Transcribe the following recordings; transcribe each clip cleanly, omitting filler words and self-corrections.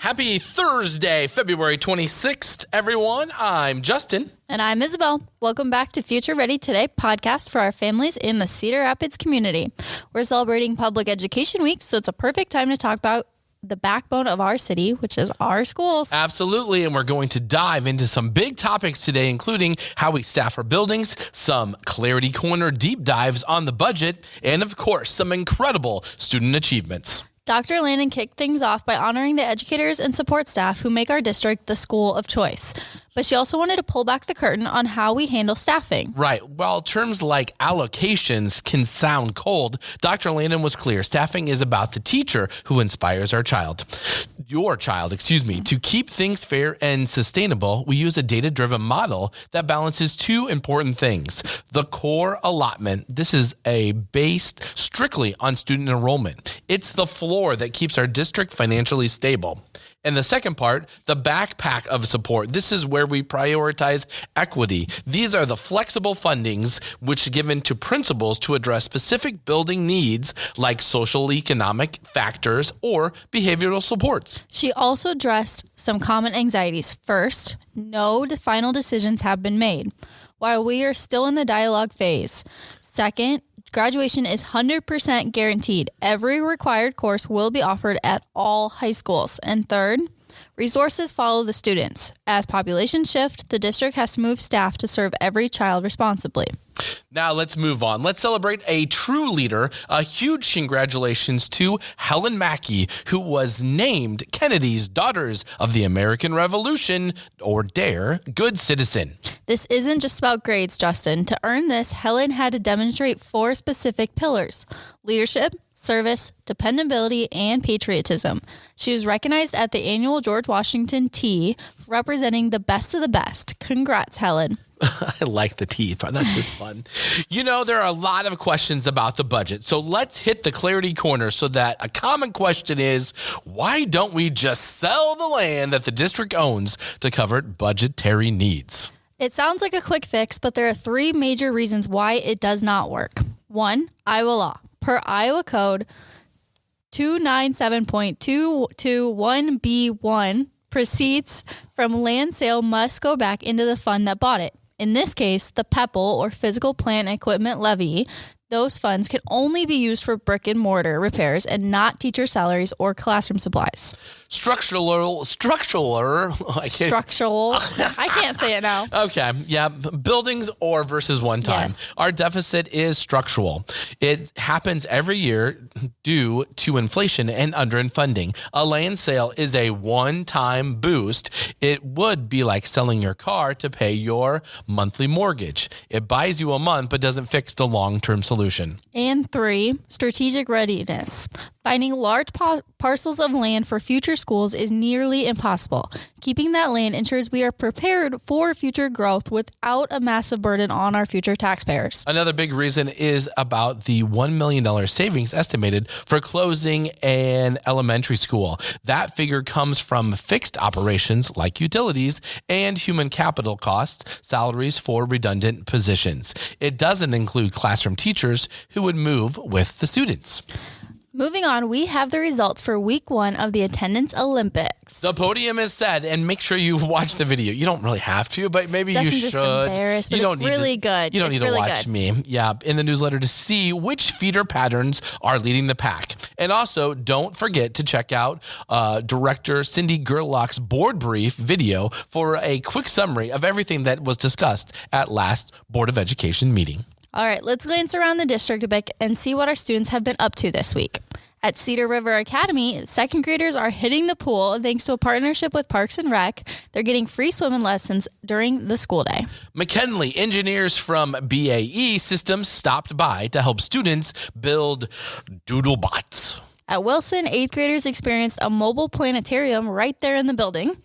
Happy Thursday, February 26th, everyone. I'm Justin. And I'm Isabel. Welcome back to Future Ready Today podcast for our families in the Cedar Rapids community. We're celebrating Public Education Week, so it's a perfect time to talk about the backbone of our city, which is our schools. Absolutely, and we're going to dive into some big topics today, including how we staff our buildings, some Clarity Corner deep dives on the budget, and of course, some incredible student achievements. Dr. Lannin kicked things off by honoring the educators and support staff who make our district the school of choice. But she also wanted to pull back the curtain on how we handle staffing. Right. While terms like allocations can sound cold, Dr. Lannin was clear. Staffing is about the teacher who inspires your child. To keep things fair and sustainable, we use a data-driven model that balances two important things. The core allotment. This is based strictly on student enrollment. It's the floor that keeps our district financially stable. And the second part, the backpack of support. This is where we prioritize equity. These are the flexible fundings which are given to principals to address specific building needs like social economic factors or behavioral supports. She also addressed some common anxieties. First, no final decisions have been made while we are still in the dialogue phase. Second, graduation is 100% guaranteed. Every required course will be offered at all high schools. And third, resources follow the students. As populations shift, the district has to move staff to serve every child responsibly. Now let's move on. Let's celebrate a true leader. A huge congratulations to Helen Mackey, who was named Kennedy's Daughters of the American Revolution, or DAR Good Citizen. This isn't just about grades, Justin. To earn this, Helen had to demonstrate 4 specific pillars: leadership, service, dependability, and patriotism. She was recognized at the annual George Washington Tea, representing the best of the best. Congrats, Helen. I like the tea part. That's just fun. You know, there are a lot of questions about the budget. So let's hit the Clarity Corner so that a common question is, why don't we just sell the land that the district owns to cover budgetary needs? It sounds like a quick fix, but there are 3 major reasons why it does not work. 1, Iowa law. Per Iowa Code 297.221B1, proceeds from land sale must go back into the fund that bought it. In this case, the PEPL, or Physical Plant Equipment Levy. Those funds can only be used for brick and mortar repairs and not teacher salaries or classroom supplies. Structural. I can't say it now. Okay. Yeah. Buildings or versus one time. Yes. Our deficit is structural. It happens every year due to inflation and underfunding. A land sale is a one-time boost. It would be like selling your car to pay your monthly mortgage. It buys you a month, but doesn't fix the long-term solution. And 3, strategic readiness. Finding large parcels of land for future schools is nearly impossible. Keeping that land ensures we are prepared for future growth without a massive burden on our future taxpayers. Another big reason is about the $1 million savings estimated for closing an elementary school. That figure comes from fixed operations like utilities and human capital costs, salaries for redundant positions. It doesn't include classroom teachers who would move with the students. Moving on, we have the results for week 1 of the Attendance Olympics. The podium is set, and make sure you watch the video. You don't really have to, but maybe Justin's you should. Just embarrassed, but it's really good. You don't need to watch me. Yeah, in the newsletter to see which feeder patterns are leading the pack. And also, don't forget to check out Director Cindy Gerlach's board brief video for a quick summary of everything that was discussed at last Board of Education meeting. All right, let's glance around the district a bit and see what our students have been up to this week. At Cedar River Academy, second graders are hitting the pool thanks to a partnership with Parks and Rec. They're getting free swimming lessons during the school day. McKinley engineers from BAE Systems stopped by to help students build doodlebots. At Wilson, 8th graders experienced a mobile planetarium right there in the building.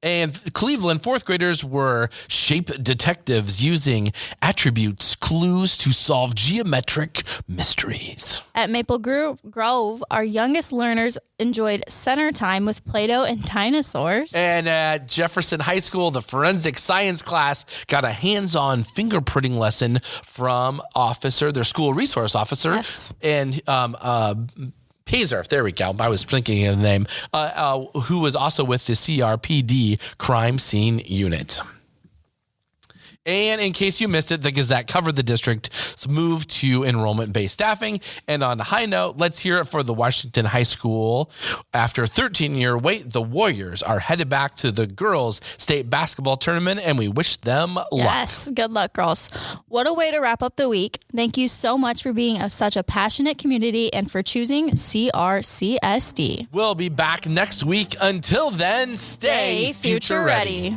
And Cleveland fourth graders were shape detectives using attributes, clues to solve geometric mysteries. At Maple Grove, our youngest learners enjoyed center time with Play-Doh and dinosaurs. And at Jefferson High School, the forensic science class got a hands-on fingerprinting lesson from their school resource officer. Yes. And Hazer. There we go. I was thinking of the name. Who was also with the CRPD crime scene unit. And in case you missed it, the Gazette covered the district's move to enrollment-based staffing. And on a high note, let's hear it for the Washington High School. After a 13-year wait, the Warriors are headed back to the girls' state basketball tournament, and we wish them luck. Yes, good luck, girls. What a way to wrap up the week. Thank you so much for being such a passionate community and for choosing CRCSD. We'll be back next week. Until then, stay future ready.